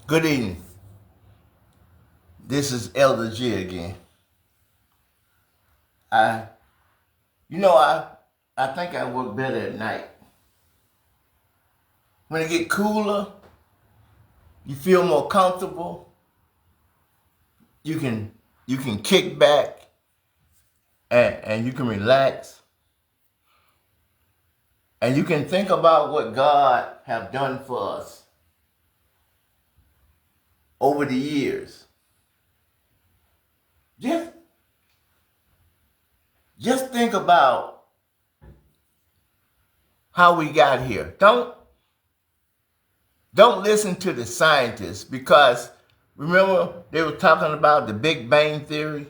Good evening. This is Elder G again. I, you know, I think I work better at night. When it get cooler, you feel more comfortable. You can you can kick back and you can relax and you can think about what God have done for us over the years. Just just think about how we got here. Don't listen to the scientists because remember they were talking about the Big Bang Theory?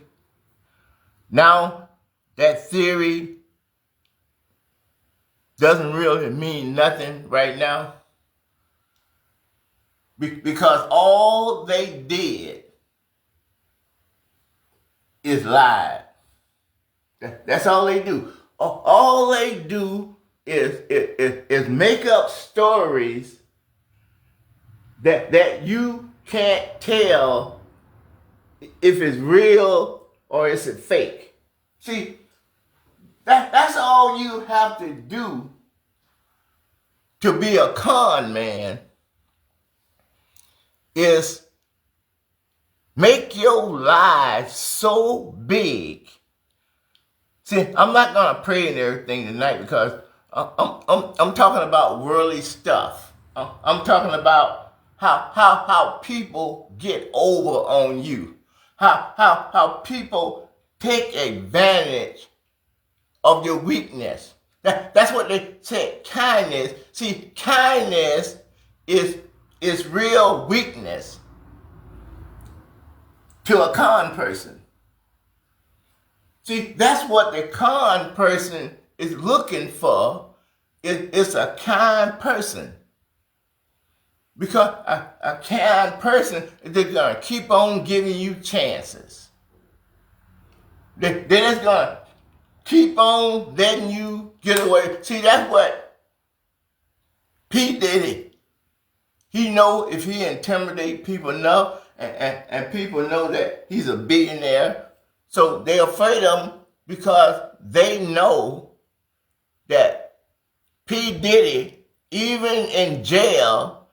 Now that theory doesn't really mean nothing right now because all they did is lie. That's all they do. All they do is make up stories that you can't tell if it's real or is it fake. See, that's all you have to do to be a con man is make your life so big. See, I'm not gonna pray and everything tonight because I'm talking about worldly stuff. I'm talking about how people get over on you, how people take advantage of your weakness. That's what they say, kindness. See, kindness is real weakness to a con person. See, that's what the con person is looking for. It's a kind person. Because a kind person, they're going to keep on giving you chances. They're just going to keep on letting you get away. See, that's what P. Diddy, he know if he intimidate people enough, and people know that he's a billionaire, so they're afraid of him because they know that P. Diddy, even in jail,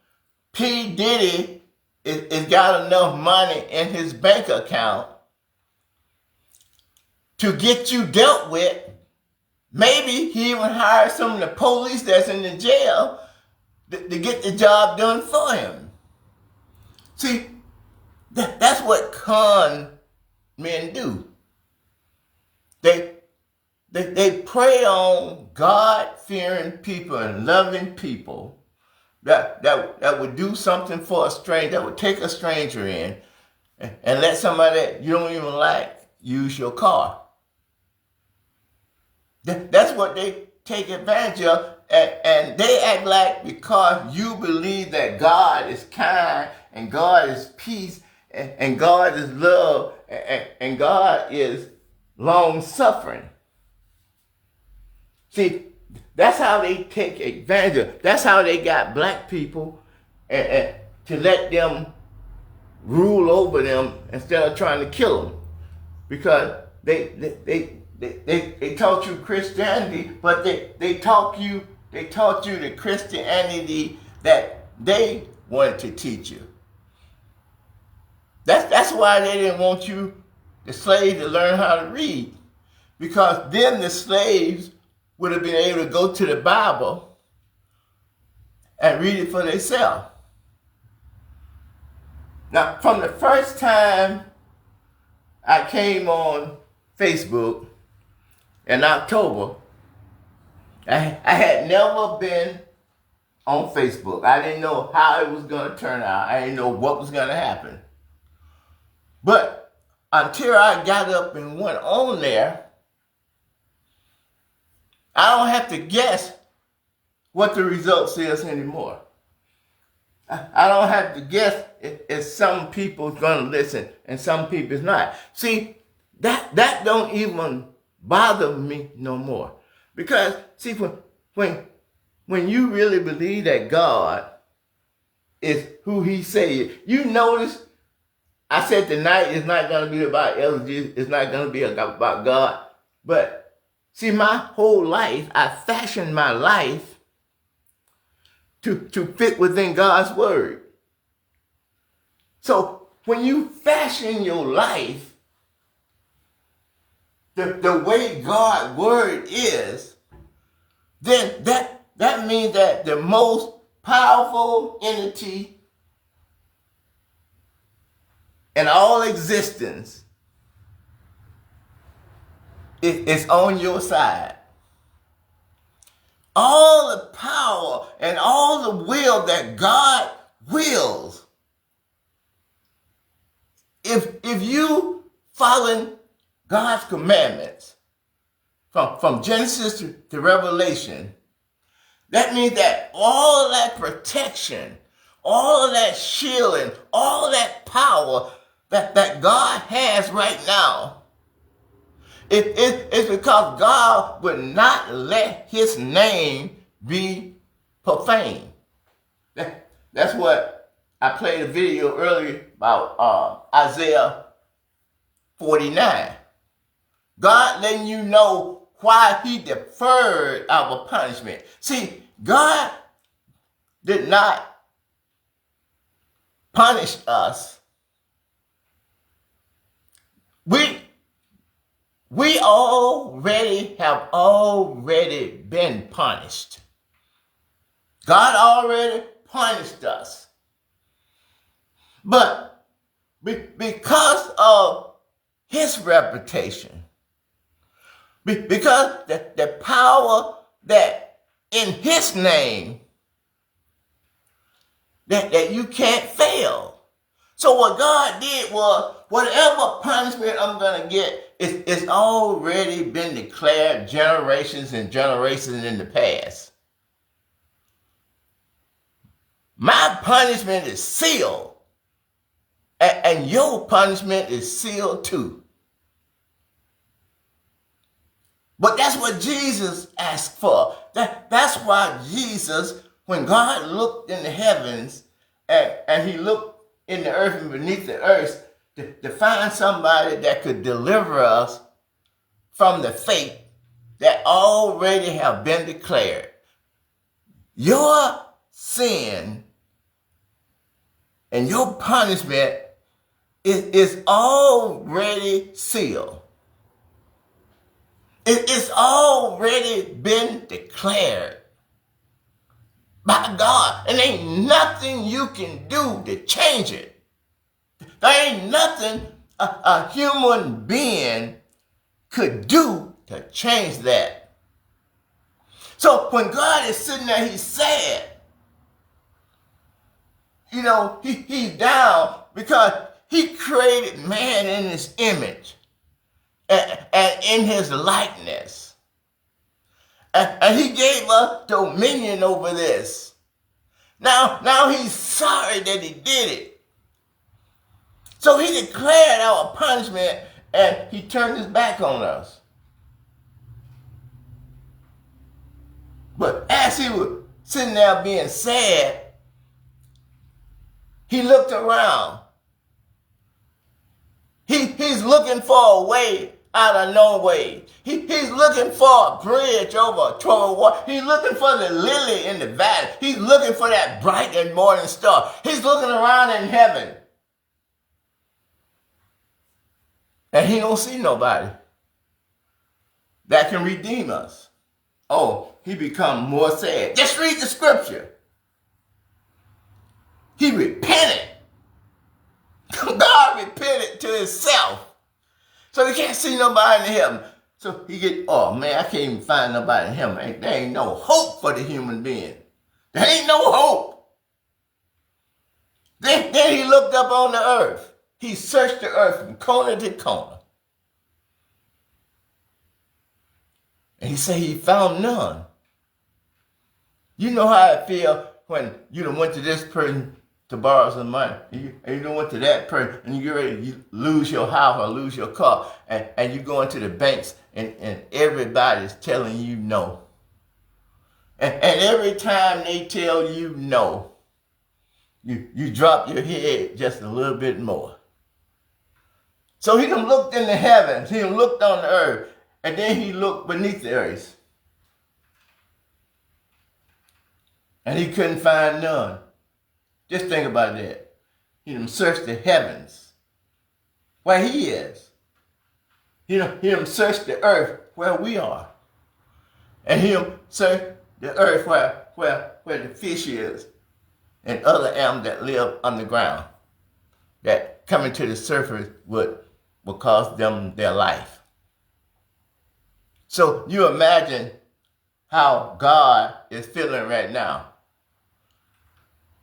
P. Diddy is got enough money in his bank account to get you dealt with. Maybe he even hired some of the police that's in the jail to get the job done for him. See, that's what con men do. They prey on God-fearing people and loving people that would do something for a stranger, that would take a stranger in and let somebody that you don't even like use your car. That's what they take advantage of, and they act like because you believe that God is kind and God is peace and God is love and God is long-suffering. See, that's how they take advantage of. That's how they got black people to let them rule over them instead of trying to kill them. Because they taught you Christianity, but they taught you the Christianity that they wanted to teach you. That's why they didn't want you, the slaves, to learn how to read. Because then the slaves would have been able to go to the Bible and read it for themselves. Now, from the first time I came on Facebook in October, I had never been on Facebook. I didn't know how it was going to turn out. I didn't know what was going to happen. But until I got up and went on there, I don't have to guess what the results is anymore. I don't have to guess if some people's going to listen and some people's not. See, that don't even bother me no more. Because, see, when you really believe that God is who he said. You notice I said tonight is not going to be about LG. It's not going to be about God. But see, my whole life, I fashioned my life to fit within God's word. So when you fashion your life the way God's word is, then that means that the most powerful entity in all existence is on your side. All the power and all the will that God wills, if you following God's commandments from Genesis to Revelation, that means that all that protection, all of that shielding, all of that power that God has right now, it's because God would not let his name be profaned. That's what I played a video earlier about Isaiah 49. God letting you know why he deferred our punishment. See, God did not punish us. We have already been punished. God already punished us. But because of his reputation, because the power that in his name, that you can't fail. So what God did was, whatever punishment I'm going to get, it's already been declared generations and generations in the past. My punishment is sealed. And your punishment is sealed too. But that's what Jesus asked for. That's why Jesus, when God looked in the heavens and he looked in the earth and beneath the earth to find somebody that could deliver us from the fate that already have been declared. Your sin and your punishment is already sealed. It's already been declared by God. And ain't nothing you can do to change it. There ain't nothing a human being could do to change that. So when God is sitting there, he's sad. You know, he's down because he created man in his image and in his likeness. And he gave us dominion over this. Now he's sorry that he did it. So he declared our punishment and he turned his back on us. But as he was sitting there being sad, he looked around. He's looking for a way out of no way. He's looking for a bridge over a troubled water. He's looking for the lily in the valley. He's looking for that bright and morning star. He's looking around in heaven. And he don't see nobody that can redeem us. Oh, he become more sad. Just read the scripture. He repented. God repented to himself. So he can't see nobody in heaven. So he get, oh man, I can't even find nobody in heaven. There ain't no hope for the human being. There ain't no hope. Then he looked up on the earth. He searched the earth from corner to corner. And he said he found none. You know how I feel when you done went to this person to borrow some money. And you done went to that person and you get ready to lose your house or lose your car. And you go into the banks and everybody's telling you no. And every time they tell you no, you drop your head just a little bit more. So he done looked in the heavens, he done looked on the earth, and then he looked beneath the earth. And he couldn't find none. Just think about that. He done searched the heavens where he is. He done searched the earth where we are. And he done searched the earth where the fish is and other animals that live underground that coming to the surface would cost them their life. So you imagine how God is feeling right now.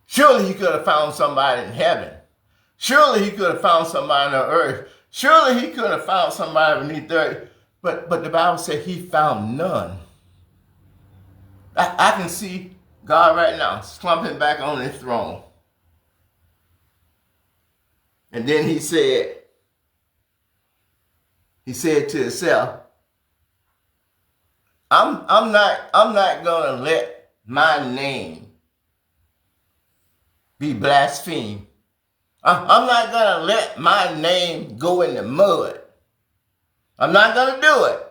Surely he could have found somebody in heaven. Surely he could have found somebody on earth. Surely he could have found somebody beneath the earth. But the Bible said he found none. I can see God right now slumping back on his throne. And then he said to himself, I'm not gonna let my name be blasphemed. I'm not gonna let my name go in the mud. I'm not gonna do it.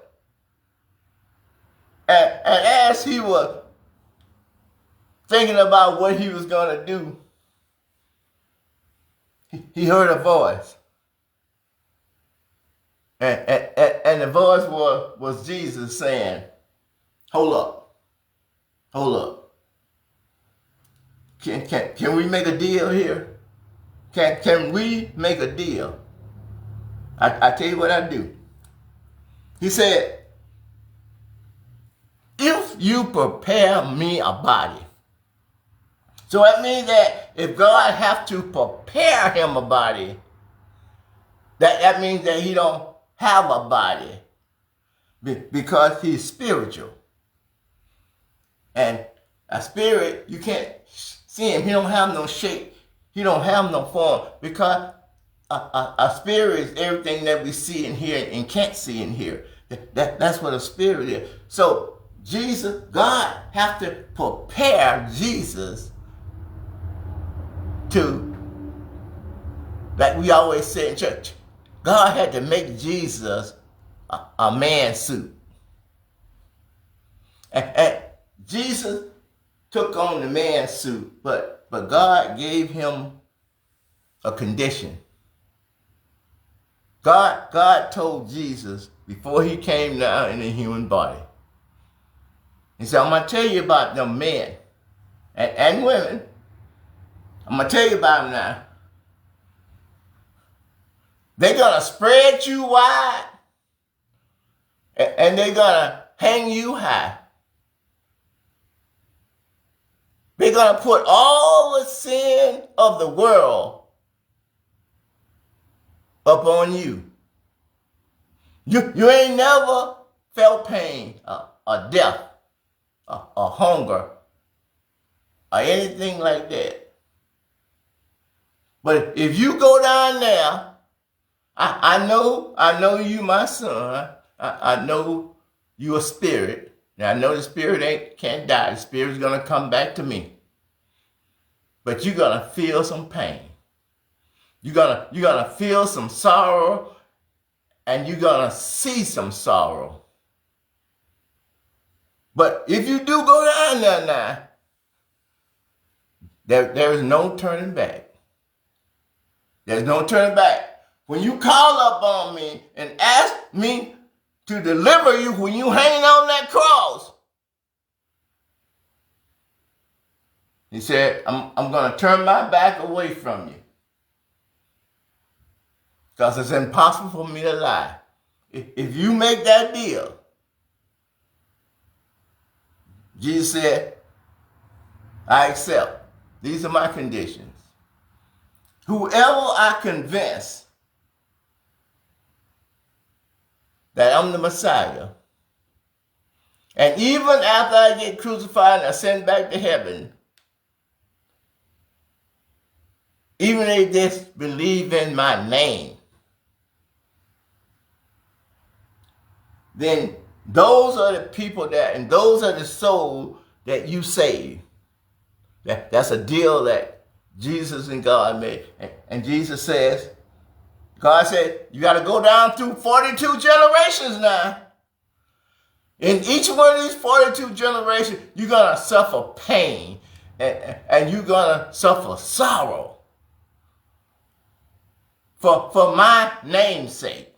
And as he was thinking about what he was gonna do, he heard a voice. And the voice was Jesus saying, hold up. Can we make a deal here? Can we make a deal? I tell you what I do. He said, if you prepare me a body. So that means that if God have to prepare him a body, that means that he don't have a body because he's spiritual. And a spirit, you can't see him. He don't have no shape. He don't have no form because a spirit is everything that we see and hear and can't see and hear. That's what a spirit is. So Jesus, God have to prepare Jesus to, like we always say in church, God had to make Jesus a man suit. And Jesus took on the man suit, but God gave him a condition. God told Jesus before he came down in a human body. He said, I'm going to tell you about them men and women. I'm going to tell you about them now. They're going to spread you wide and they're going to hang you high. They're going to put all the sin of the world up on you. You ain't never felt pain or death or hunger or anything like that. But if you go down there, I know you my son. I know you a spirit. Now I know the spirit can't die. The spirit's gonna come back to me. But you're gonna feel some pain. You're gonna feel some sorrow, and you're gonna see some sorrow. But if you do go down there now, there is no turning back. There's no turning back. When you call up on me and ask me to deliver you when you hang on that cross, he said, I'm going to turn my back away from you. Because it's impossible for me to lie. If you make that deal, Jesus said, I accept. These are my conditions. Whoever I convince that I'm the Messiah, and even after I get crucified and ascend back to heaven, even if they just believe in my name, then those are the people and those are the souls that you save. That's a deal that Jesus and God made. And Jesus says, God said, you got to go down through 42 generations now. In each one of these 42 generations, you're going to suffer pain and you're going to suffer sorrow for my name's sake.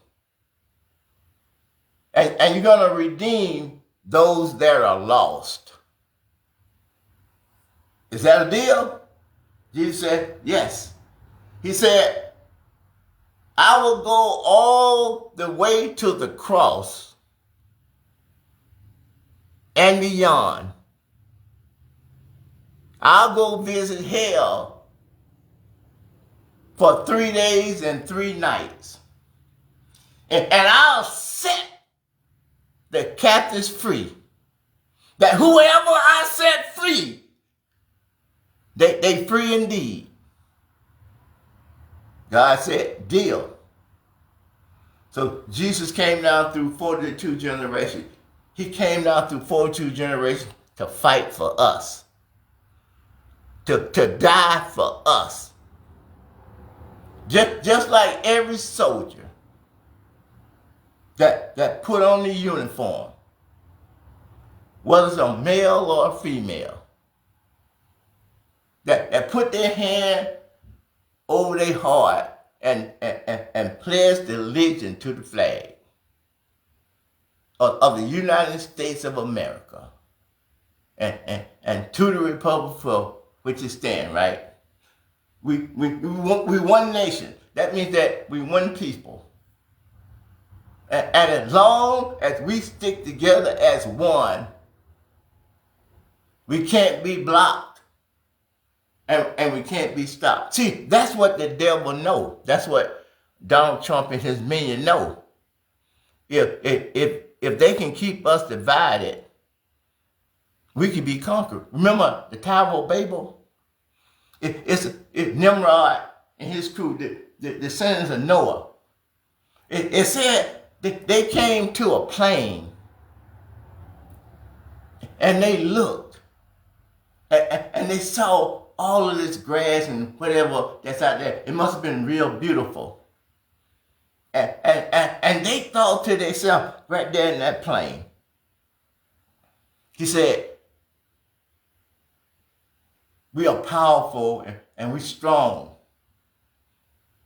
And you're going to redeem those that are lost. Is that a deal? Jesus said, yes. He said, I will go all the way to the cross and beyond. I'll go visit hell for 3 days and 3 nights. And I'll set the captives free. That whoever I set free, they free indeed. God said, deal. So Jesus came down through 42 generations. He came down through 42 generations to fight for us. To die for us. Just like every soldier that put on the uniform, whether it's a male or a female, that put their hand over their heart and pledge allegiance to the flag of the United States of America and to the republic for which it stands, right? We one nation. That means that we one people. And as long as we stick together as one, we can't be blocked and we can't be stopped. See, that's what the devil knows. That's what Donald Trump and his minions know. If they can keep us divided, we can be conquered. Remember the Tower of Babel? It's Nimrod and his crew, the descendants of Noah. It said that they came to a plain and they looked and they saw all of this grass and whatever that's out there. It must have been real beautiful. And they thought to themselves right there in that plain. He said, we are powerful and we're strong.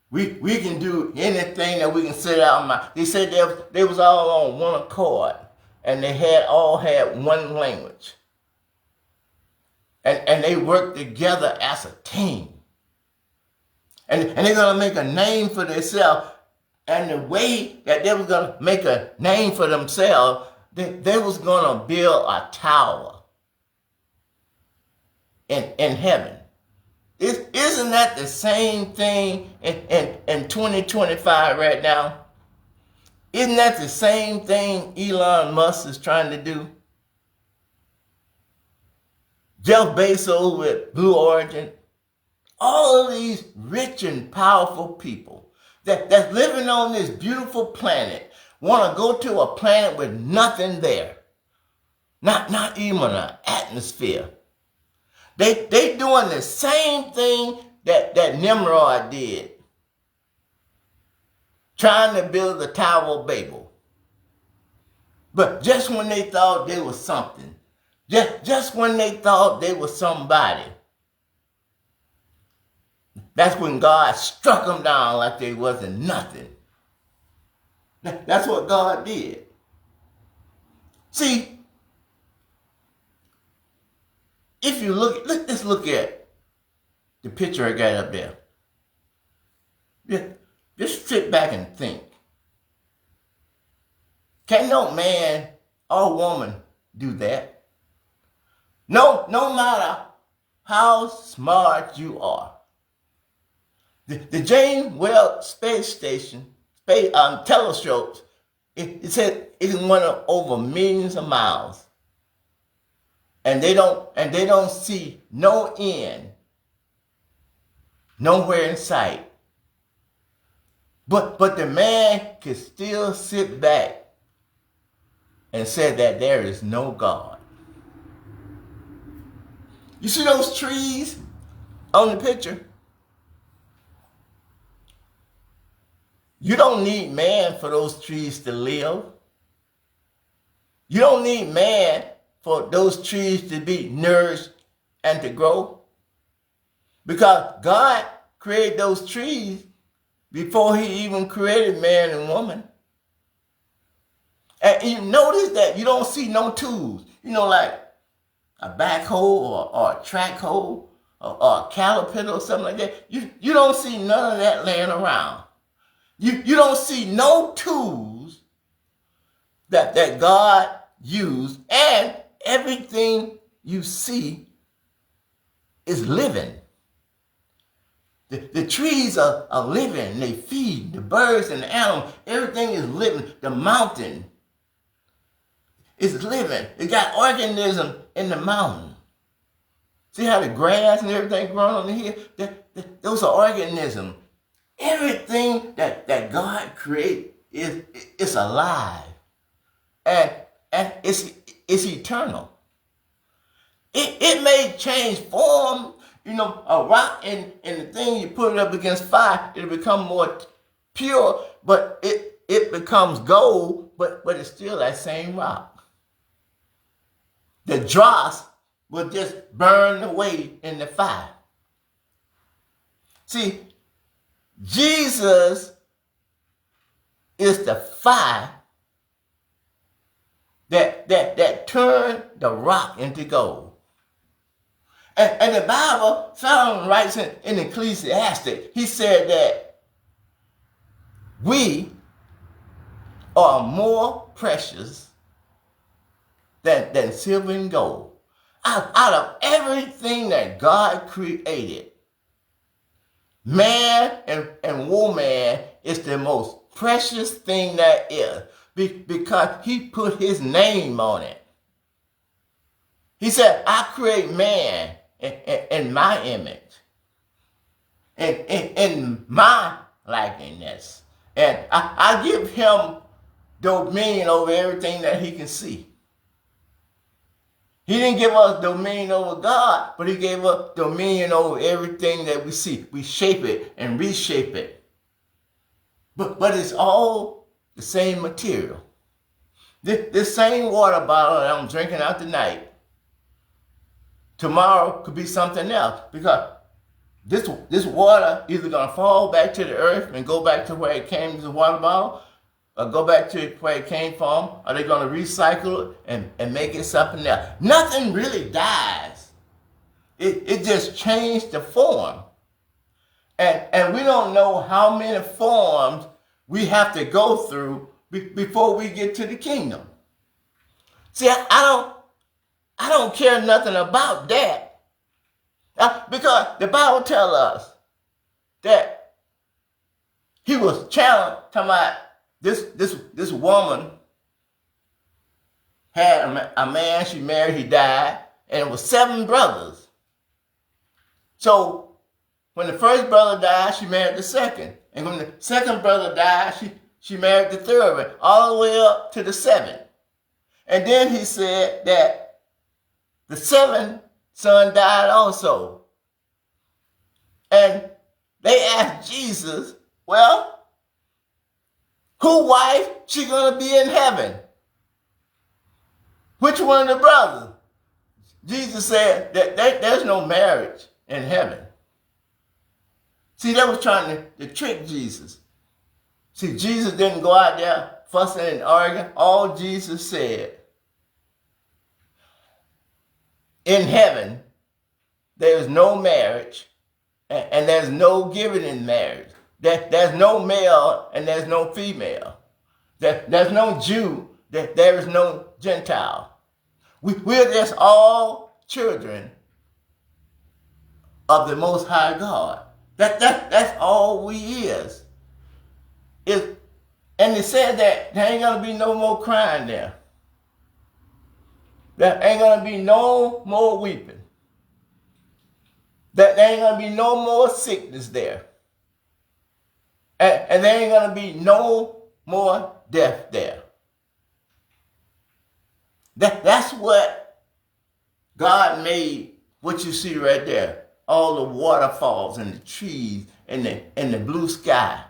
We can do anything that we can set our mind. They said they was all on one accord and they all had one language. And they worked together as a team. And they're going to make a name for themselves. And the way that they were going to make a name for themselves, they was going to build a tower in heaven. Isn't that the same thing in 2025 right now? Isn't that the same thing Elon Musk is trying to do? Jeff Bezos with Blue Origin. All of these rich and powerful people that's living on this beautiful planet want to go to a planet with nothing there. Not even an atmosphere. They doing the same thing that Nimrod did. Trying to build the Tower of Babel. But just when they thought they was something, just when they thought they was somebody, that's when God struck them down like they wasn't nothing. That's what God did. See, if you let's look at the picture I got up there. Just sit back and think. Can no man or woman do that? No matter how smart you are. The James Webb Space Station, telescopes, it said it went up over millions of miles. And they don't see no end, nowhere in sight. But the man can still sit back and say that there is no God. You see those trees? on the picture. You don't need man for those trees to live. You don't need man for those trees to be nourished and to grow. Because God created those trees before he even created man and woman. And you notice that you don't see no tools. Like a backhoe or a track hoe or a caterpillar or something like that. You don't see none of that laying around. You don't see no tools that God used, and everything you see is living. The trees are living. They feed the birds and the animals. Everything is living. The mountain is living. It got organism in the mountain. See how the grass and everything growing on the hill? Those are organisms. Everything that God created is alive. And it's eternal. It may change form. A rock and the thing, you put it up against fire, it'll become more pure, but it becomes gold, but it's still that same rock. The dross will just burn away in the fire. See, Jesus is the fire that turned the rock into gold. And the Bible, Solomon writes in Ecclesiastes, he said that we are more precious than silver and gold. Out of everything that God created, man and woman is the most precious thing that is, because he put his name on it. He said, I create man in my image, in my likeness. And I give him dominion over everything that he can see. He didn't give us dominion over God, but he gave us dominion over everything that we see. We shape it and reshape it. But it's all the same material. This same water bottle that I'm drinking out tonight, tomorrow could be something else, because this water either gonna fall back to the earth and go back to where it came as a water bottle, or go back to where it came from, or they're gonna recycle it and make it something else. Nothing really dies. It just changed the form. And we don't know how many forms we have to go through before we get to the kingdom. See, I don't care nothing about that. Because the Bible tells us that he was challenged, talking about this woman had a man she married, he died, and it was 7 brothers. So when the first brother died, she married the second. And when the second brother died, she married the third one, all the way up to the 7th. And then he said that the 7th son died also. And they asked Jesus, well, whose wife she gonna be in heaven? Which one of the brothers? Jesus said that there's no marriage in heaven. See, they was trying to trick Jesus. See, Jesus didn't go out there fussing and arguing. All Jesus said, in heaven, there is no marriage, and there's no giving in marriage. There's no male and there's no female. There's no Jew, there is no Gentile. We're just all children of the Most High God. That's all we is. And it said that there ain't gonna be no more crying there. There ain't gonna be no more weeping. That there ain't gonna be no more sickness there. And there ain't gonna be no more death there. That's what God made, what you see right there. all the waterfalls and the trees and the blue sky.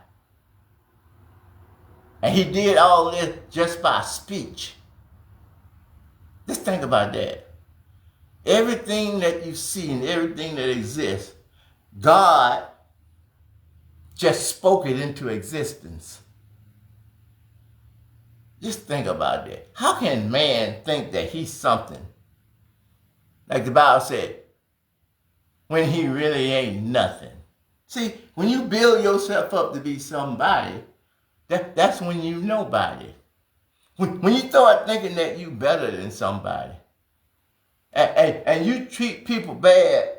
And he did all this just by speech. Just think about that. Everything that you see and everything that exists, God just spoke it into existence. Just think about that. How can man think that he's something? Like the Bible said, when he really ain't nothing. See, when you build yourself up to be somebody, that's when you nobody. When you start thinking that you better than somebody, and you treat people bad,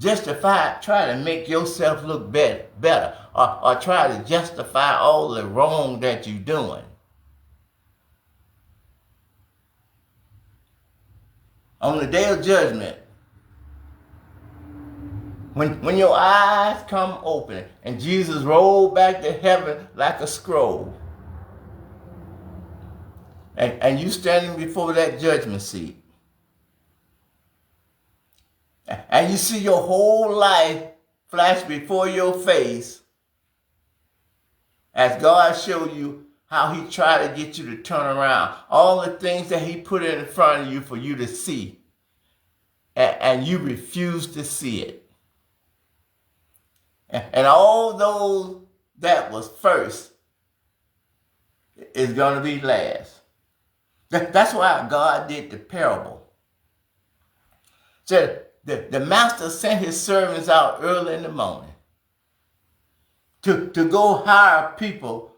try to make yourself look better, or try to justify all the wrong that you're doing. On the day of judgment, when your eyes come open and Jesus rolled back to heaven like a scroll, and you standing before that judgment seat, and you see your whole life flash before your face as God showed you how he tried to get you to turn around, all the things that he put in front of you for you to see, and you refuse to see it. And all those that was first is going to be last. That's why God did the parable. So the master sent his servants out early in the morning to go hire people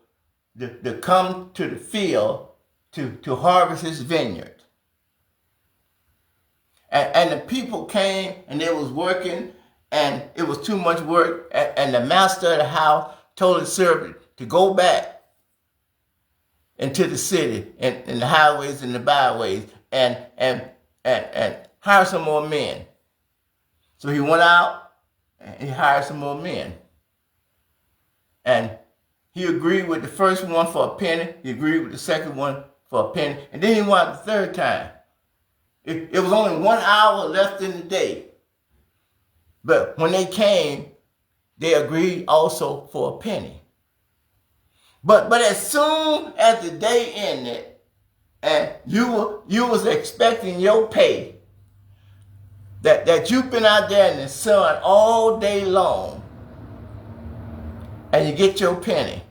to come to the field to harvest his vineyard. And the people came and they was working, and it was too much work, and the master of the house told his servant to go back into the city and the highways and the byways and hire some more men. So he went out and he hired some more men. And he agreed with the first one for a penny. He agreed with the second one for a penny. And then he went out the third time. It was only 1 hour left in the day. But when they came, they agreed also for a penny. But as soon as the day ended and you was expecting your pay, that you've been out there in the sun all day long, and you get your penny.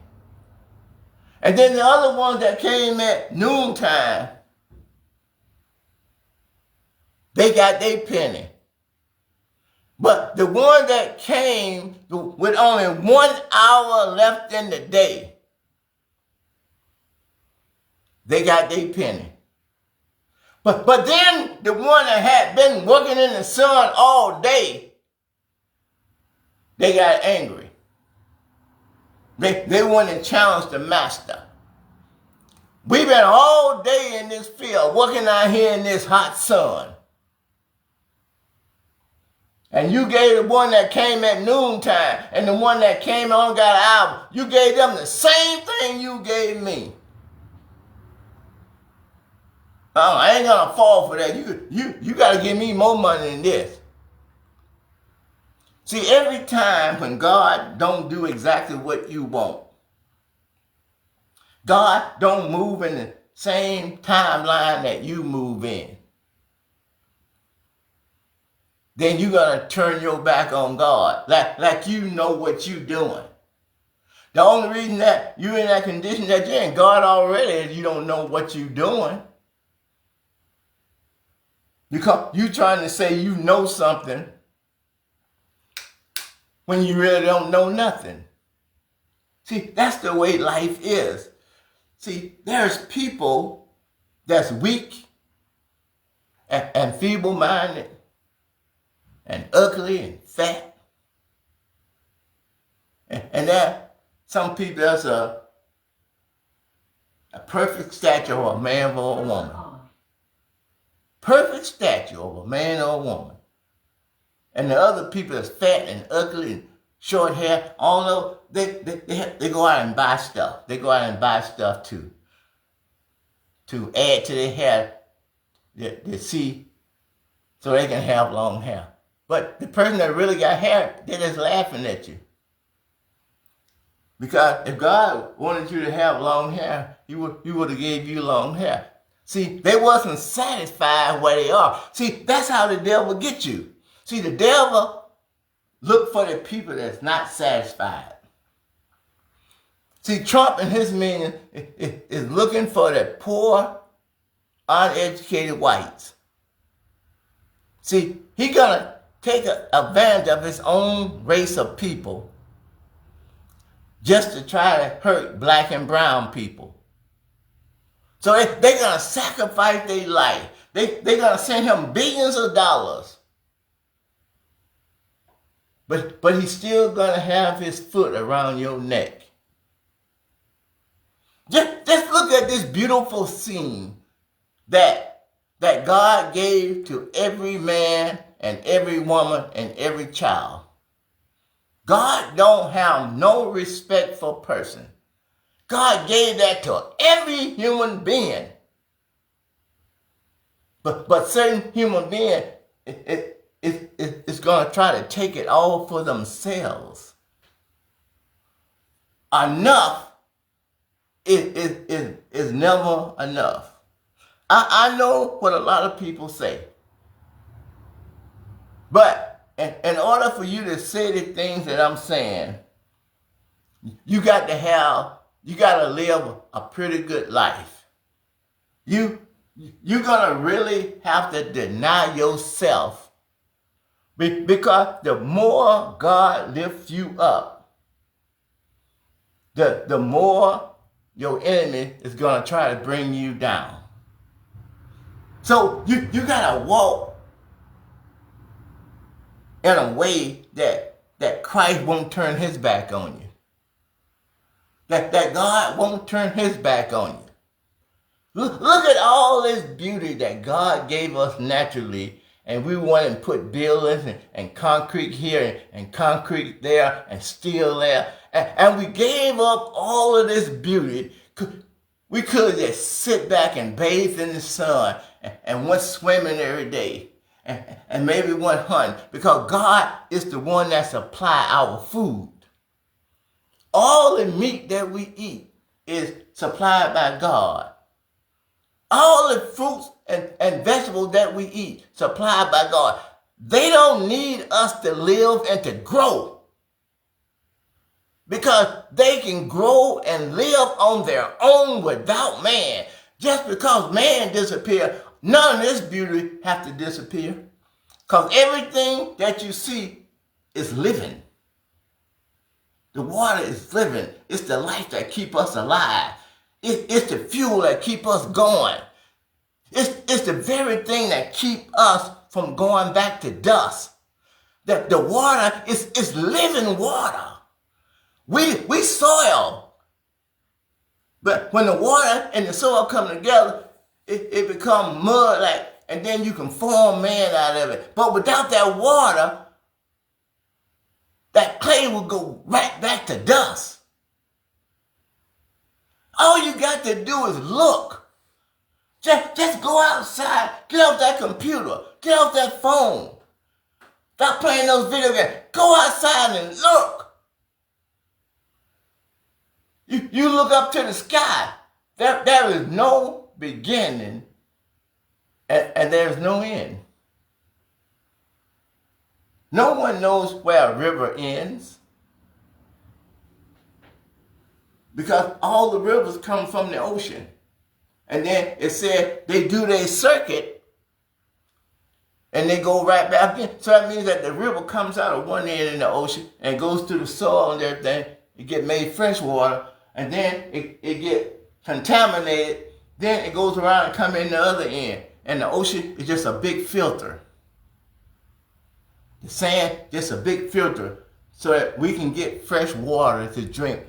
And then the other ones that came at noontime, they got their penny. But the one that came with only 1 hour left in the day, they got their penny. But then the one that had been working in the sun all day, they got angry. They went and challenged the master. We've been all day in this field, working out here in this hot sun. And you gave the one that came at noontime and the one that came on got an hour, you gave them the same thing you gave me. I ain't gonna fall for that. You gotta give me more money than this. See, every time when God don't do exactly what you want, God don't move in the same timeline that you move in, then you're gonna turn your back on God, like you know what you're doing. The only reason that you're in that condition that you're in, God already is you don't know what you're doing. Because you trying to say you know something when you really don't know nothing. See, that's the way life is. See, there's people that's weak and feeble-minded and ugly and fat. And there some people that's a perfect statue of a man or a woman. Perfect statue of a man or a woman. And the other people that's fat and ugly and short hair, although they go out and buy stuff. They go out and buy stuff to add to their hair, to see, so they can have long hair. But the person that really got hair, they're just laughing at you. Because if God wanted you to have long hair, he would have gave you long hair. See, they wasn't satisfied where they are. See, that's how the devil gets you. See, the devil look for the people that's not satisfied. See, Trump and his men is looking for the poor, uneducated whites. See, he's going to take advantage of his own race of people just to try to hurt black and brown people. So they're going to sacrifice their life. They're going to send him billions of dollars. But he's still going to have his foot around your neck. Just look at this beautiful scene that God gave to every man and every woman and every child. God don't have no respect for person. God gave that to every human being. But certain human beings, it's going to try to take it all for themselves. Enough is never enough. I know what a lot of people say. But in order for you to say the things that I'm saying, you got to live a pretty good life. You're going to really have to deny yourself, because the more God lifts you up, the more your enemy is going to try to bring you down. So you got to walk in a way that Christ won't turn his back on you. That God won't turn his back on you. Look at all this beauty that God gave us naturally, and we went and put buildings and concrete here and concrete there and steel there. And we gave up all of this beauty. We could just sit back and bathe in the sun and went swimming every day. And maybe went hunting, because God is the one that supplies our food. All the meat that we eat is supplied by God. All the fruits and vegetables that we eat, supplied by God. They don't need us to live and to grow, because they can grow and live on their own without man. Just because man disappeared, none of this beauty have to disappear. Because everything that you see is living. The water is living. It's the life that keeps us alive. It's the fuel that keeps us going. It's the very thing that keeps us from going back to dust. That the water is living water. We soil. But when the water and the soil come together, it becomes mud, and then you can form man out of it. But without that water, that clay will go right back to dust. All you got to do is look. Just go outside, get off that computer, get off that phone. Stop playing those video games. Go outside and look. You look up to the sky. There is no beginning and there's no end. No one knows where a river ends, because all the rivers come from the ocean. And then it said they do their circuit and they go right back in. So that means that the river comes out of one end in the ocean and goes to the soil and everything. It get made fresh water, and then it get contaminated. Then it goes around and come in the other end. And the ocean is just a big filter. The sand, just a big filter, so that we can get fresh water to drink.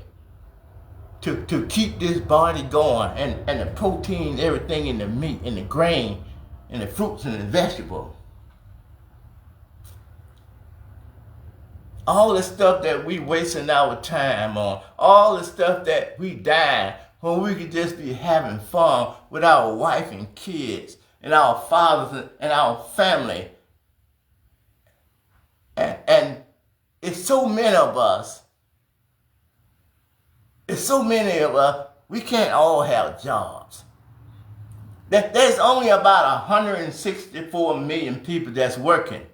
To keep this body going, and the protein, everything in the meat, and the grain, and the fruits and the vegetables. All the stuff that we wasting our time on, all the stuff that we dying when we could just be having fun with our wife and kids and our fathers and our family. And it's so many of us. It's so many of us. We can't all have jobs. There's only about 164 million people that's working.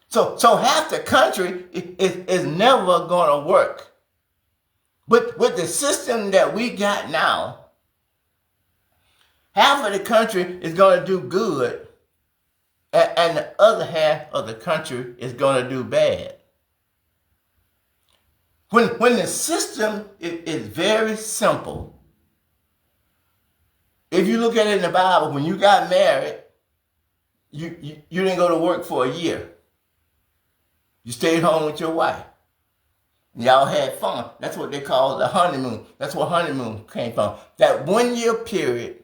So half the country is never going to work. But with the system that we got now, half of the country is going to do good, and the other half of the country is going to do bad. When the system is very simple, if you look at it in the Bible, when you got married, you didn't go to work for a year. You stayed home with your wife. Y'all had fun. That's what they call the honeymoon. That's where honeymoon came from. That 1 year period,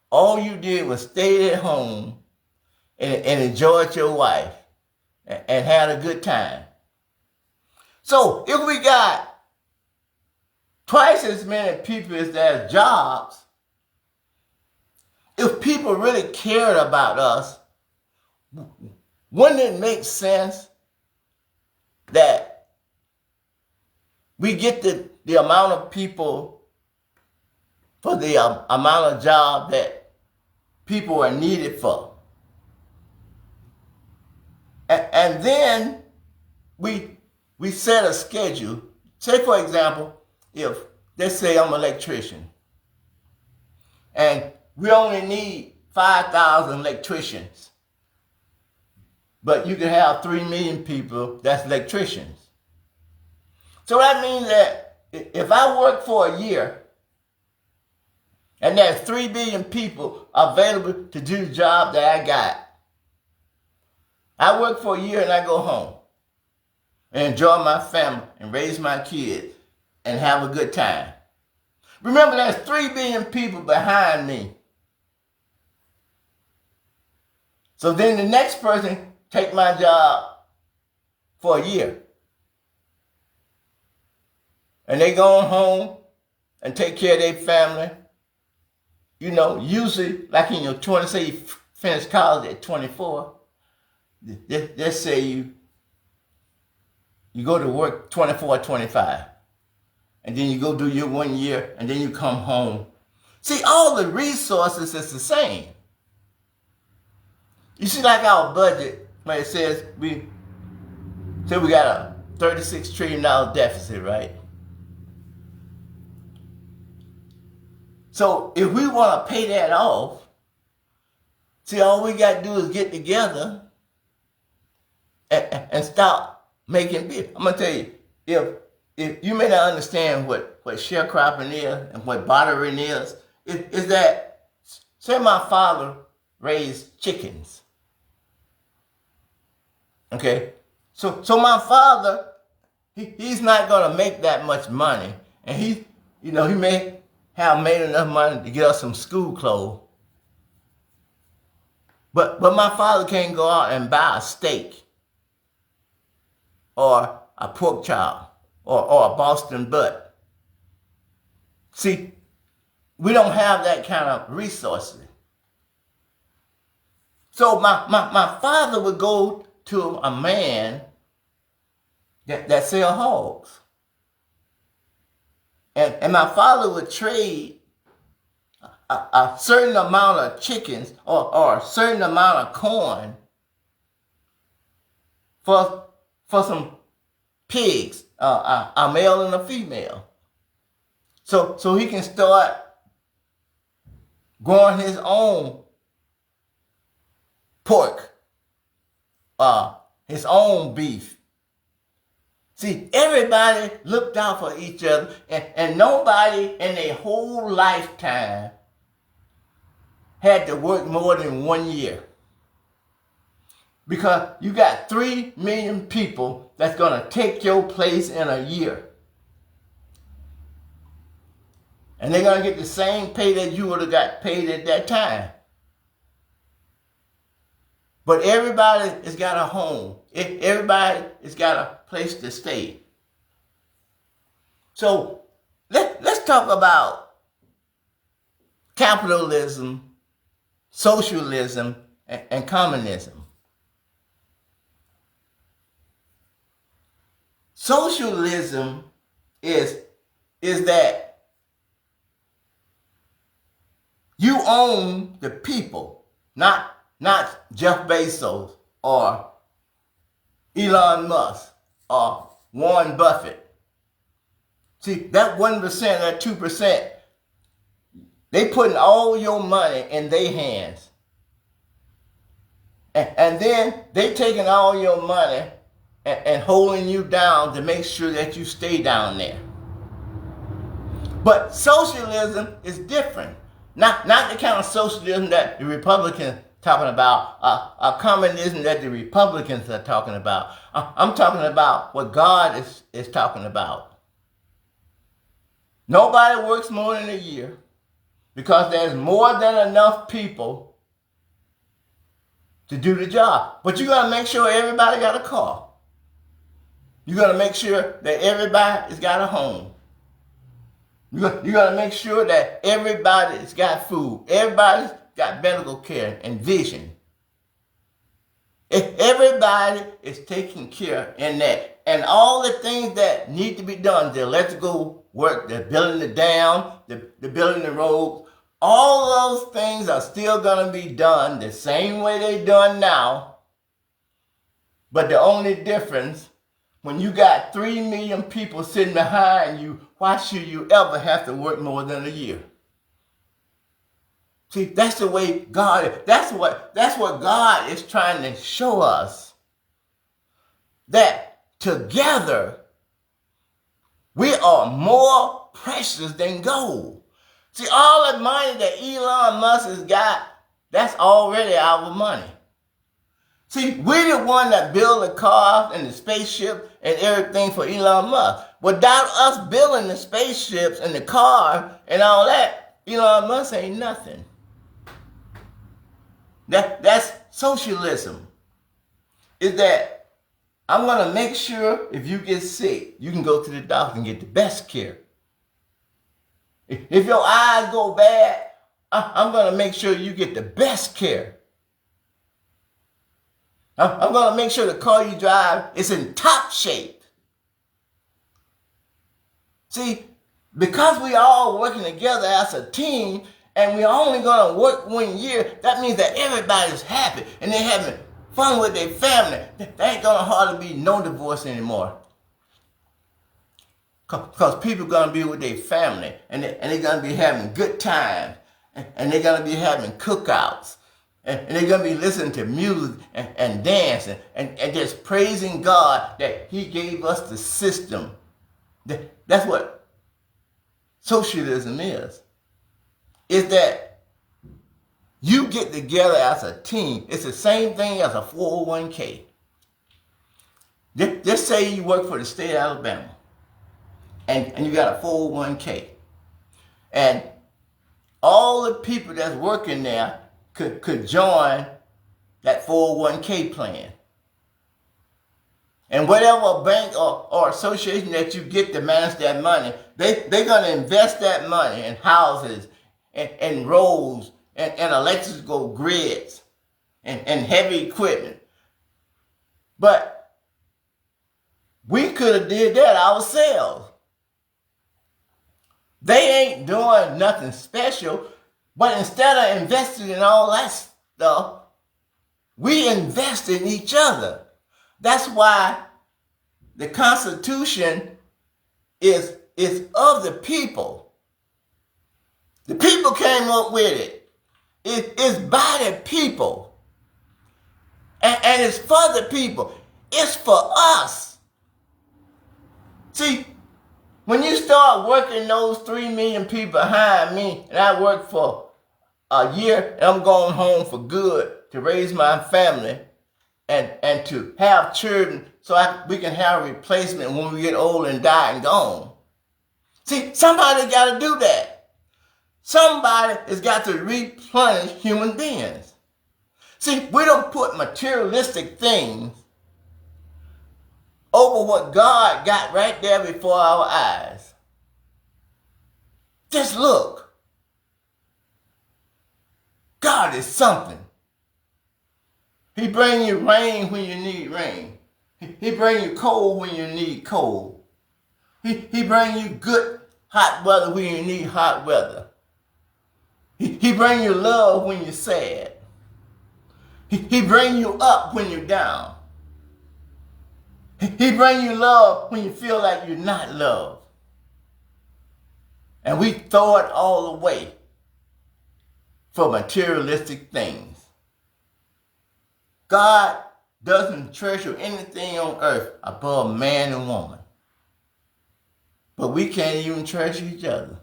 all you did was stay at home and enjoyed your wife and had a good time. So if we got twice as many people as there's jobs, if people really cared about us, wouldn't it make sense that we get the amount of people for the amount of job that people are needed for? And then we set a schedule. Say, for example, if, let's say I'm an electrician, and we only need 5,000 electricians, but you can have 3 million people that's electricians. So that means that if I work for a year, and there's 3 billion people available to do the job that I got, I work for a year and I go home and enjoy my family and raise my kids and have a good time. Remember, there's 3 billion people behind me. So then the next person take my job for a year. And they go home and take care of their family. You know, usually, like in your 20s, say you finish college at 24, let's say you go to work 24 or 25, and then you go do your 1 year, and then you come home. See, all the resources is the same. You see, like our budget, where it says we got a $36 trillion deficit, right? So if we want to pay that off, see, all we got to do is get together and stop making bills. I'm going to tell you, if you may not understand what sharecropping is and what bartering is that, say my father raised chickens. Okay? So my father, he's not going to make that much money. And he may have made enough money to get us some school clothes. But my father can't go out and buy a steak or a pork chop or a Boston butt. See, we don't have that kind of resources. So my father would go to a man that sell hogs. And my father would trade a certain amount of chickens or a certain amount of corn for some pigs, a male and a female. So he can start growing his own pork, his own beef. See, everybody looked out for each other, and nobody in their whole lifetime had to work more than 1 year. Because you got 3 million people that's going to take your place in a year. And they're going to get the same pay that you would have got paid at that time. But everybody has got a home. Everybody has got a place to stay. So let's talk about capitalism, socialism, and communism. Socialism is that you own the people, not Jeff Bezos or Elon Musk or Warren Buffett. See, that 1%, that 2%, they putting all your money in their hands. And then they taking all your money and holding you down to make sure that you stay down there. But socialism is different. Not the kind of socialism that the Republicans talking about, communism that the Republicans are talking about. I'm talking about what God is talking about. Nobody works more than a year because there's more than enough people to do the job. But you got to make sure everybody got a car. You got to make sure that everybody's got a home. You got to make sure that everybody's got food. Everybody's got medical care and vision. If everybody is taken care in that, and all the things that need to be done, the electrical work, the building the dam, the building the roads, all those things are still going to be done the same way they're done now. But the only difference, when you got 3 million people sitting behind you, why should you ever have to work more than a year? See, that's the way God is. That's what God is trying to show us. That together, we are more precious than gold. See, all the money that Elon Musk has got, that's already our money. See, we're the one that build the cars and the spaceship and everything for Elon Musk. Without us building the spaceships and the car and all that, Elon Musk ain't nothing. That's socialism. Is that I'm going to make sure if you get sick, you can go to the doctor and get the best care. If your eyes go bad, I'm going to make sure you get the best care. I'm going to make sure the car you drive is in top shape. See, because we all working together as a team, and we're only going to work 1 year, that means that everybody's happy and they're having fun with their family. There ain't going to hardly be no divorce anymore. Because people are going to be with their family and they're going to be having good times and they're going to be having cookouts and they're going to be listening to music and dancing and just praising God that He gave us the system. That's what socialism is. Is that you get together as a team. It's the same thing as a 401k. Just say you work for the state of Alabama and you got a 401k. And all the people that's working there could join that 401k plan. And whatever bank or association that you get to manage that money, they're going to invest that money in houses and roads and electrical grids and heavy equipment. But we could have did that ourselves. They ain't doing nothing special, but instead of investing in all that stuff, we invest in each other. That's why the Constitution is of the people. The people came up with it. It's by the people. And it's for the people. It's for us. See, when you start working those 3 million people behind me, and I work for a year, and I'm going home for good to raise my family and to have children so we can have a replacement when we get old and die and gone. See, somebody got to do that. Somebody has got to replenish human beings. See, we don't put materialistic things over what God got right there before our eyes. Just look. God is something. He brings you rain when you need rain. He bring you cold when you need cold. He bring you good hot weather when you need hot weather. He bring you love when you're sad. He bring you up when you're down. He bring you love when you feel like you're not loved. And we throw it all away for materialistic things. God doesn't treasure anything on earth above man and woman. But we can't even treasure each other.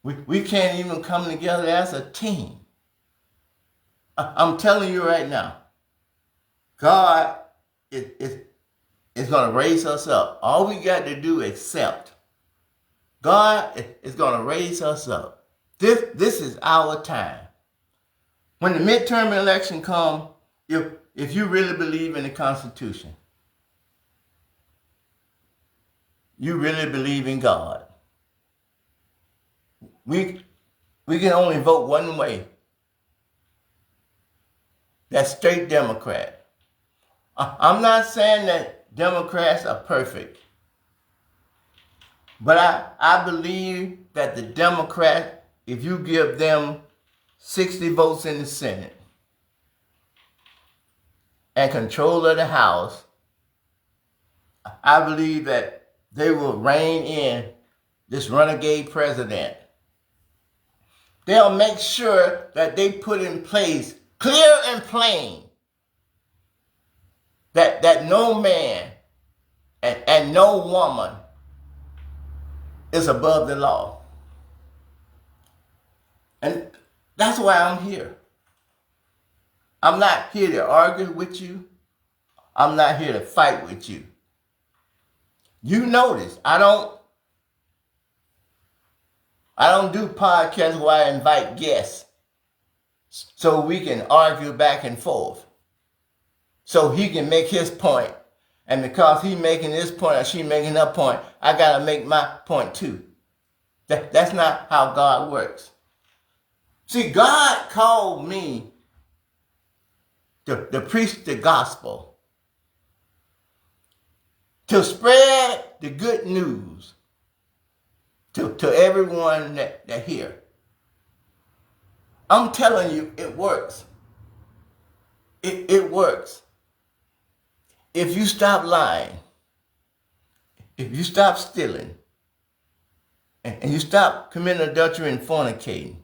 We can't even come together as a team. I'm telling you right now, God is going to raise us up. All we got to do is accept. God is going to raise us up. This is our time. When the midterm election comes, if you really believe in the Constitution, you really believe in God, we can only vote one way. That's straight Democrat. I'm not saying that Democrats are perfect, but I believe that the Democrats, if you give them 60 votes in the Senate and control of the House, I believe that they will rein in this renegade president. They'll make sure that they put in place, clear and plain, that no man and no woman is above the law. And that's why I'm here. I'm not here to argue with you. I'm not here to fight with you. You notice I don't do podcasts where I invite guests so we can argue back and forth. So he can make his point. And because he making his point or she making her point, I got to make my point too. That's not how God works. See, God called me to preach the gospel, to spread the good news to everyone that hear. I'm telling you, it works. It works. If you stop lying, if you stop stealing, and you stop committing adultery and fornicating,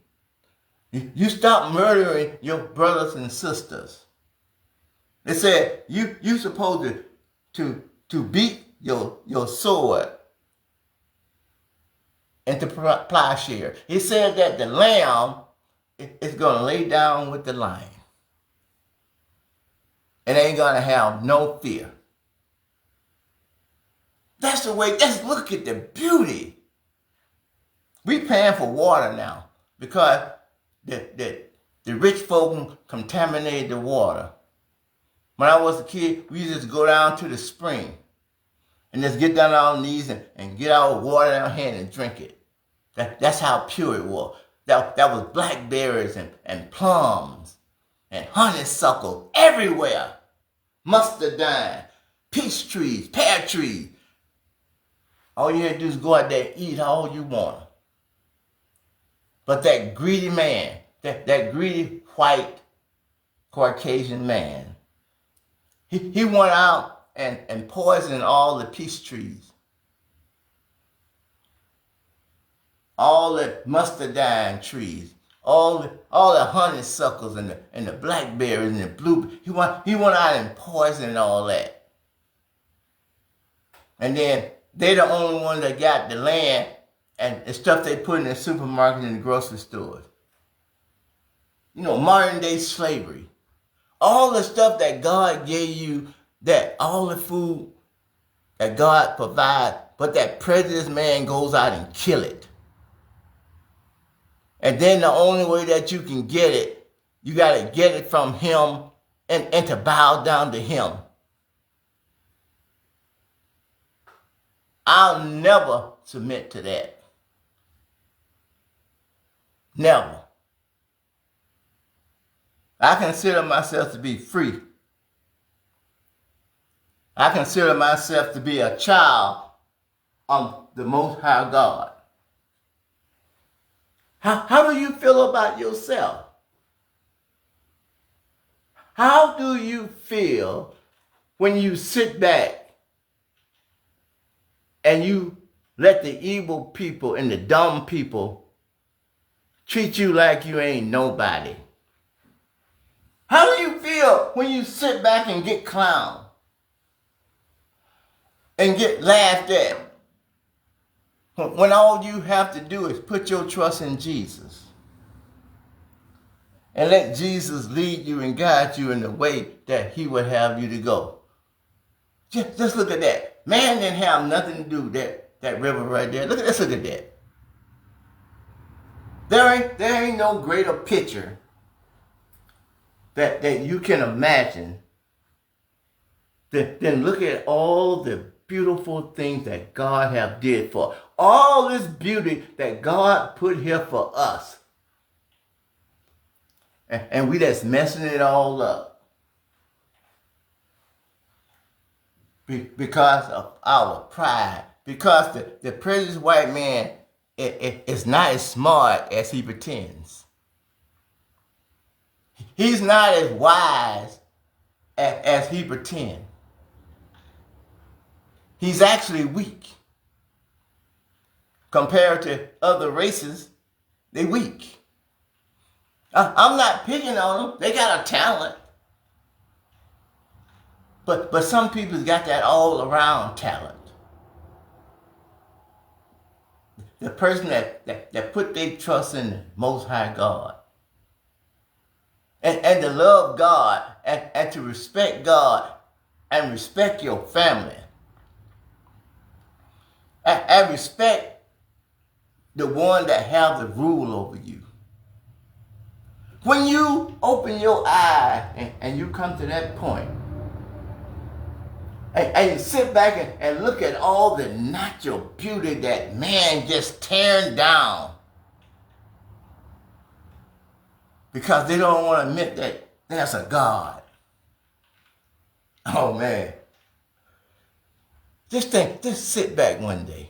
you stop murdering your brothers and sisters. They said you supposed to beat your sword and to plowshare. He said that the lamb is going to lay down with the lion. And ain't going to have no fear. That's the way, let's look at the beauty. We paying for water now because the rich folk contaminated the water. When I was a kid, we used to go down to the spring and just get down on our knees and get our water in our hand and drink it. That's how pure it was. That was blackberries and plums and honeysuckle everywhere. Mustardine, peach trees, pear trees. All you had to do is go out there and eat all you want. But that greedy man, that greedy white Caucasian man, he went out and poisoned all the peach trees. All the mustardine trees, all the honeysuckles and the blackberries and the blueberries. He went out and poisoned all that. And then they're the only ones that got the land and the stuff they put in the supermarket and the grocery stores. You know, modern day slavery. All the stuff that God gave you, that all the food that God provides, but that prejudiced man goes out and kill it. And then the only way that you can get it, you got to get it from him and to bow down to him. I'll never submit to that. Never. I consider myself to be free. I consider myself to be a child of the Most High God. How do you feel about yourself? How do you feel when you sit back and you let the evil people and the dumb people treat you like you ain't nobody? How do you feel when you sit back and get clowned and get laughed at when all you have to do is put your trust in Jesus and let Jesus lead you and guide you in the way that he would have you to go? Just look at that. Man didn't have nothing to do with that river right there. Let's look at that. There ain't no greater picture that you can imagine than look at all the beautiful things that God have did for us. All this beauty that God put here for us. And we just messing it all up. Because of our pride. Because the prejudiced white man is not as smart as he pretends. He's not as wise as he pretends. He's actually weak. Compared to other races, they weak. I'm not picking on them. They got a talent. But some people's got that all around talent. The person that put their trust in the Most High God. And to love God and to respect God and respect your family. And respect the one that have the rule over you. When you open your eyes and you come to that point, and you sit back and look at all the natural beauty that man just tearing down because they don't want to admit that there's a God. Oh man. Just sit back one day.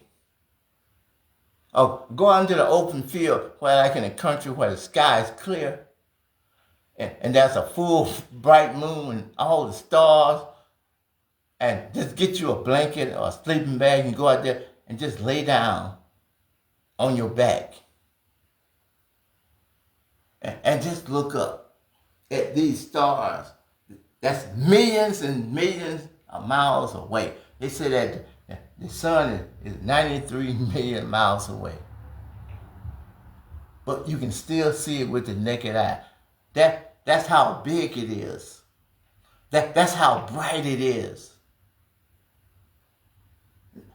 Or go out into the open field where like in the country where the sky is clear and there's a full bright moon and all the stars. And just get you a blanket or a sleeping bag and go out there and just lay down on your back. And just look up at these stars. That's millions and millions of miles away. They say that the sun is 93 million miles away. But you can still see it with the naked eye. That's how big it is. That's how bright it is.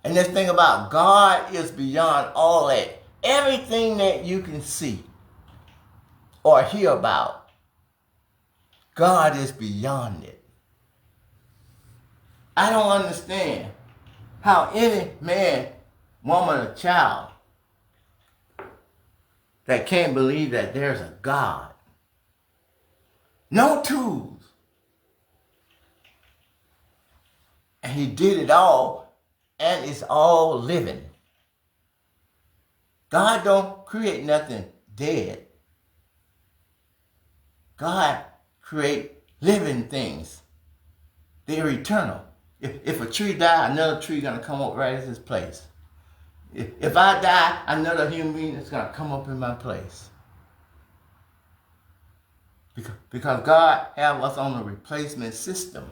And this thing about God is beyond all that. Everything that you can see or hear about, God is beyond it. I don't understand how any man, woman, or child that can't believe that there's a God. No tools. And he did it all. And it's all living. God don't create nothing dead. God create living things. They're eternal. If a tree dies, another tree gonna come up right in its place. If I die, another human being is gonna come up in my place. Because God have us on a replacement system.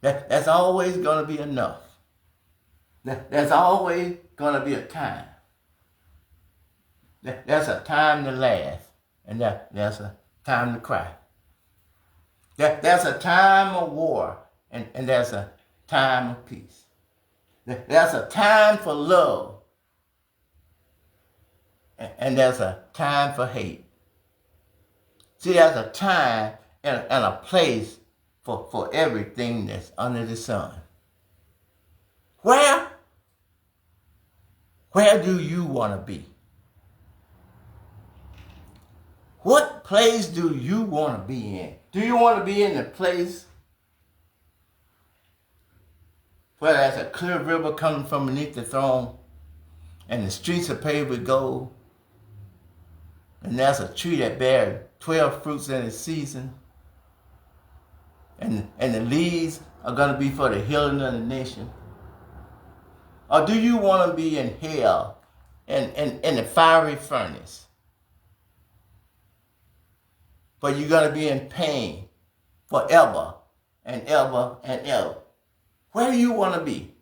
That's always gonna be enough. There's always going to be a time. There's a time to laugh, and there's a time to cry. There's a time of war, and there's a time of peace. There's a time for love, and there's a time for hate. See, there's a time and a place for everything that's under the sun. Where do you want to be? What place do you want to be in? Do you want to be in the place where there's a clear river coming from beneath the throne, and the streets are paved with gold, and there's a tree that bears 12 fruits in its season, and the leaves are going to be for the healing of the nation? Or do you want to be in hell, in the fiery furnace, but you're going to be in pain forever and ever and ever? Where do you want to be?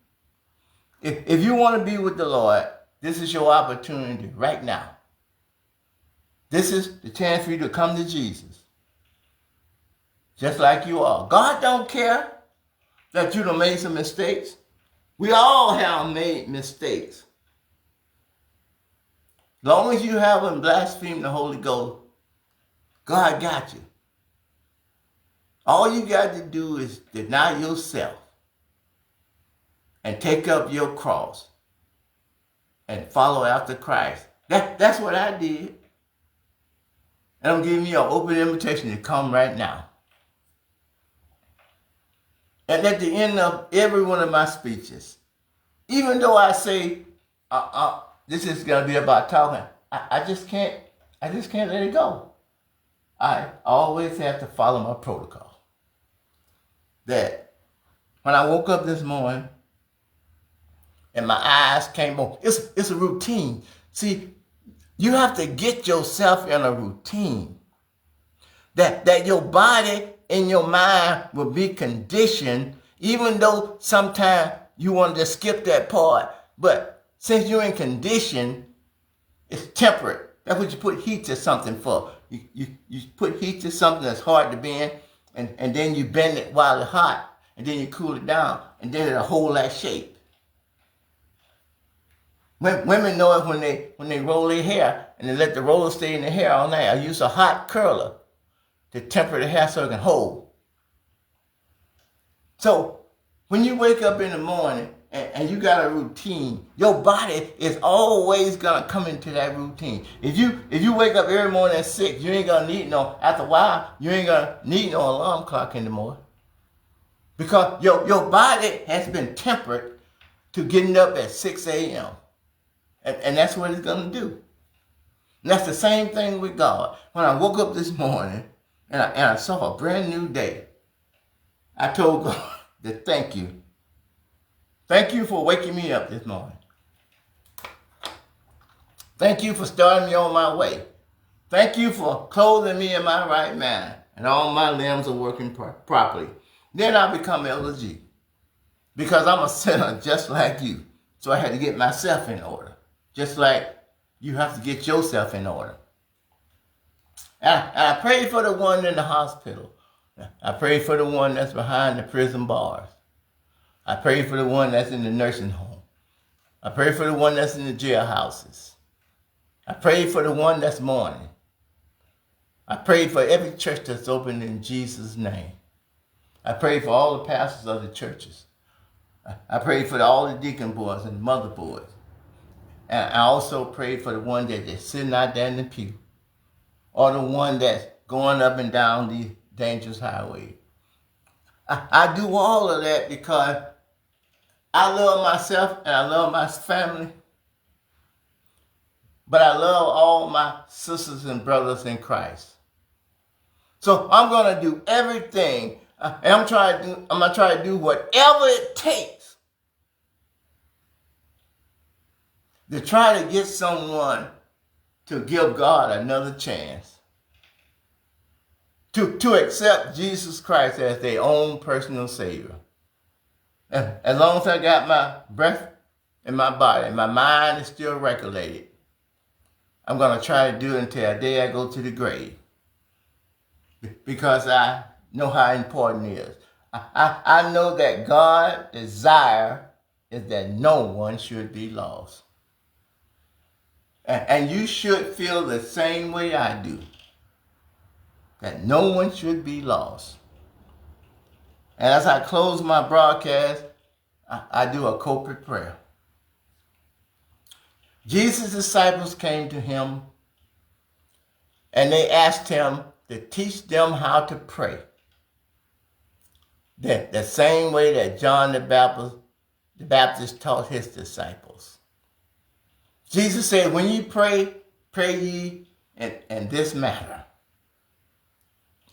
If you want to be with the Lord, this is your opportunity right now. This is the chance for you to come to Jesus, just like you are. God don't care that you done made some mistakes. We all have made mistakes. As long as you haven't blasphemed the Holy Ghost, God got you. All you got to do is deny yourself and take up your cross and follow after Christ. That's what I did. And I'm giving you an open invitation to come right now. And at the end of every one of my speeches, even though I say this is going to be about talking, I just can't let it go. I always have to follow my protocol. That when I woke up this morning and my eyes came on, it's a routine. See, you have to get yourself in a routine that your body and your mind will be conditioned, even though sometimes you want to skip that part. But since you're in condition, it's temperate. That's what you put heat to something for. You put heat to something that's hard to bend, and then you bend it while it's hot, and then you cool it down, and then it'll hold that shape. Women know it when they roll their hair, and they let the roller stay in the hair all night. I use a hot curler to temper the hair so it can hold. So when you wake up in the morning and you got a routine, your body is always gonna come into that routine. If you wake up every morning at 6, you ain't gonna need after a while, you ain't gonna need no alarm clock anymore. Because your body has been tempered to getting up at 6 a.m. And that's what it's going to do. And that's the same thing with God. When I woke up this morning and I saw a brand new day, I told God to thank you. Thank you for waking me up this morning. Thank you for starting me on my way. Thank you for clothing me in my right mind and all my limbs are working properly. Then I become Elder G, because I'm a sinner just like you. So I had to get myself in order. Just like you have to get yourself in order. And I pray for the one in the hospital. I pray for the one that's behind the prison bars. I pray for the one that's in the nursing home. I pray for the one that's in the jailhouses. I pray for the one that's mourning. I pray for every church that's open in Jesus' name. I pray for all the pastors of the churches. I pray for all the deacon boys and mother boys. And I also prayed for the one that's sitting out there in the pew, or the one that's going up and down the dangerous highway. I do all of that because I love myself and I love my family, but I love all my sisters and brothers in Christ. So I'm going to do everything, and I'm going to try to do whatever it takes to try to get someone to give God another chance, to accept Jesus Christ as their own personal Savior. And as long as I got my breath in my body and my mind is still regulated, I'm going to try to do it until the day I go to the grave, because I know how important it is. I know that God's desire is that no one should be lost. And you should feel the same way I do, that no one should be lost. And as I close my broadcast, I do a corporate prayer. Jesus' disciples came to him and they asked him to teach them how to pray. The same way that John the Baptist the Baptist taught his disciples. Jesus said, when you pray, pray ye in this matter.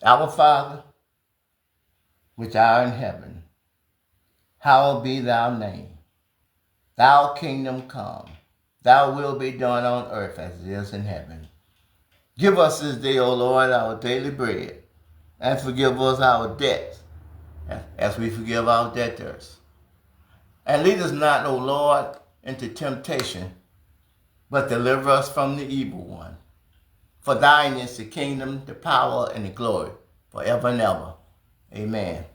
Our Father, which art in heaven, hallowed be thy name. Thy kingdom come. Thy will be done on earth as it is in heaven. Give us this day, O Lord, our daily bread, and forgive us our debts, as we forgive our debtors. And lead us not, O Lord, into temptation, but deliver us from the evil one. For thine is the kingdom, the power, and the glory, forever and ever. Amen.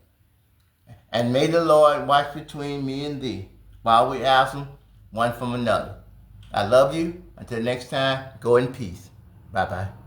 And may the Lord watch between me and thee, while we absent one from another. I love you. Until next time, go in peace. Bye-bye.